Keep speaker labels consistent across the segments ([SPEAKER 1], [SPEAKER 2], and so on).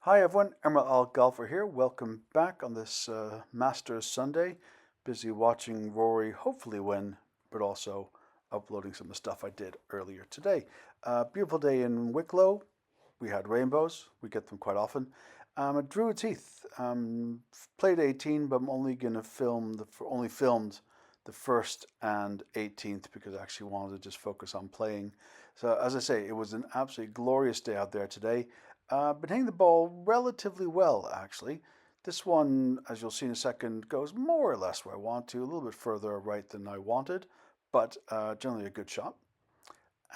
[SPEAKER 1] Hi everyone, Emerald Al Golfer here. Welcome back on this Masters Sunday. Busy watching Rory hopefully win, but also uploading some of the stuff I did earlier today. Beautiful day in Wicklow. We had rainbows. We get them quite often. At Druids Heath, played 18, but I'm only going to only filmed the 1st and 18th because I actually wanted to just focus on playing. So as I say, it was an absolutely glorious day out there today. Been hitting the ball relatively well, actually. This one, as you'll see in a second, goes more or less where I want to, a little bit further right than I wanted, but generally a good shot.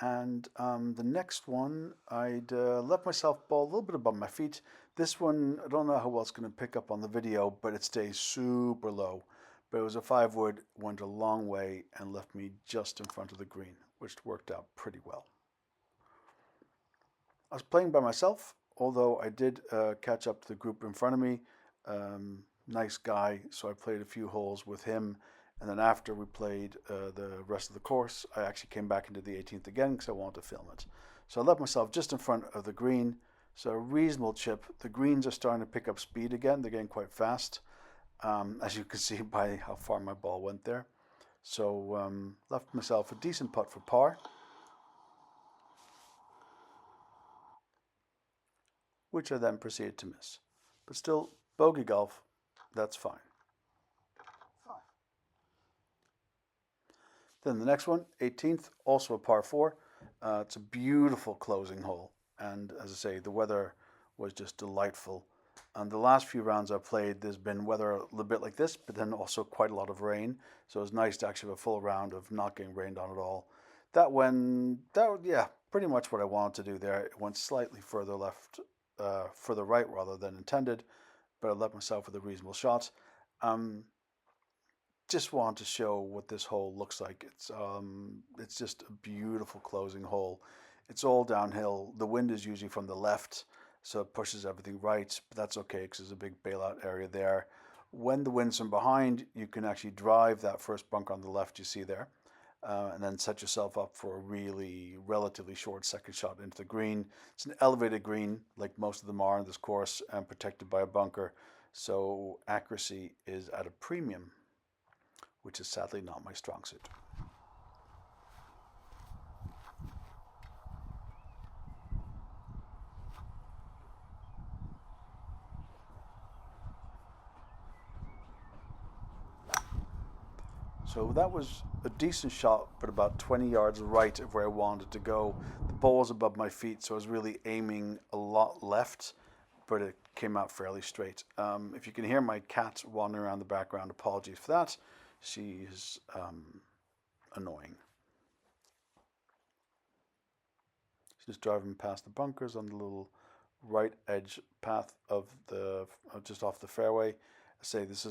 [SPEAKER 1] And the next one, I'd left myself ball a little bit above my feet. This one, I don't know how well it's going to pick up on the video, but it stays super low. But it was a 5-wood, went a long way and left me just in front of the green, which worked out pretty well. I was playing by myself, although I did catch up to the group in front of me. Nice guy, so I played a few holes with him. And then after we played the rest of the course, I actually came back into the 18th again because I wanted to film it. So I left myself just in front of the green. So a reasonable chip. The greens are starting to pick up speed again. They're getting quite fast, as you can see by how far my ball went there. So left myself a decent putt for par, which I then proceeded to miss. But still, bogey golf, that's fine. Then the next one, 18th, also a par 4. It's a beautiful closing hole. And as I say, the weather was just delightful. And the last few rounds I've played, there's been weather a little bit like this, but then also quite a lot of rain. So it was nice to actually have a full round of not getting rained on at all. Yeah, pretty much what I wanted to do there. It went slightly further further right rather than intended, but I left myself with a reasonable shot. Just wanted to show what this hole looks like. It's just a beautiful closing hole. It's all downhill. The wind is usually from the left, so it pushes everything right, but that's okay because there's a big bailout area there. When the wind's from behind, you can actually drive that first bunker on the left you see there, and then set yourself up for a really relatively short second shot into the green. It's an elevated green, like most of them are in this course, and protected by a bunker, so accuracy is at a premium, which is sadly not my strong suit. So that was a decent shot, but about 20 yards right of where I wanted to go. The ball was above my feet, so I was really aiming a lot left, but it came out fairly straight. If you can hear my cat wandering around the background, apologies for that. She is annoying. She's just driving past the bunkers on the little right edge path of the just off the fairway. I say it's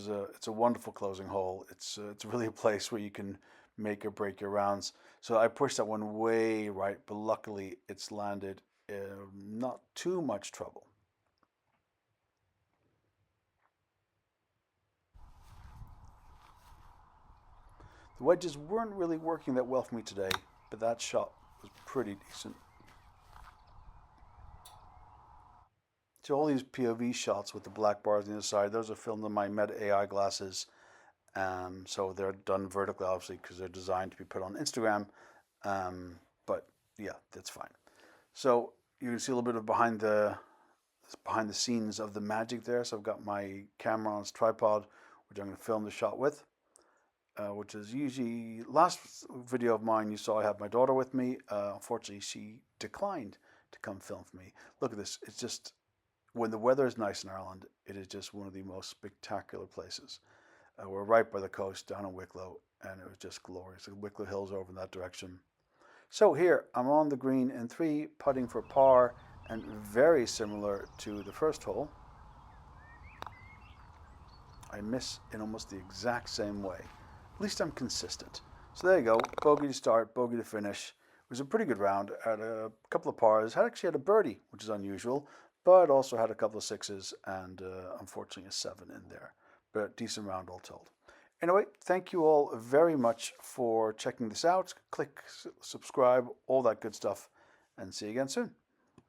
[SPEAKER 1] a wonderful closing hole. It's really a place where you can make or break your rounds. So I pushed that one way right, but luckily it's landed not too much trouble. The wedges weren't really working that well for me today, but that shot was pretty decent. So all these POV shots with the black bars on the other side, those are filmed on my Meta AI glasses. So they're done vertically, obviously, because they're designed to be put on Instagram. But yeah, that's fine. So you can see a little bit of behind the scenes of the magic there. So I've got my camera on its tripod, which I'm going to film the shot with, which is usually last video of mine you saw I have my daughter with me. Unfortunately, she declined to come film for me. Look at this. It's just, when the weather is nice in Ireland, it is just one of the most spectacular places. We're right by the coast down in Wicklow, and it was just glorious. The Wicklow Hills over in that direction. So here, I'm on the green in 3, putting for par, and very similar to the first hole, I miss in almost the exact same way. At least I'm consistent. So there you go, bogey to start, bogey to finish. It was a pretty good round. I had a couple of pars. I actually had a birdie, which is unusual, but also had a couple of 6s and unfortunately a 7 in there. But decent round all told. Anyway, thank you all very much for checking this out. Click subscribe, all that good stuff, and see you again soon.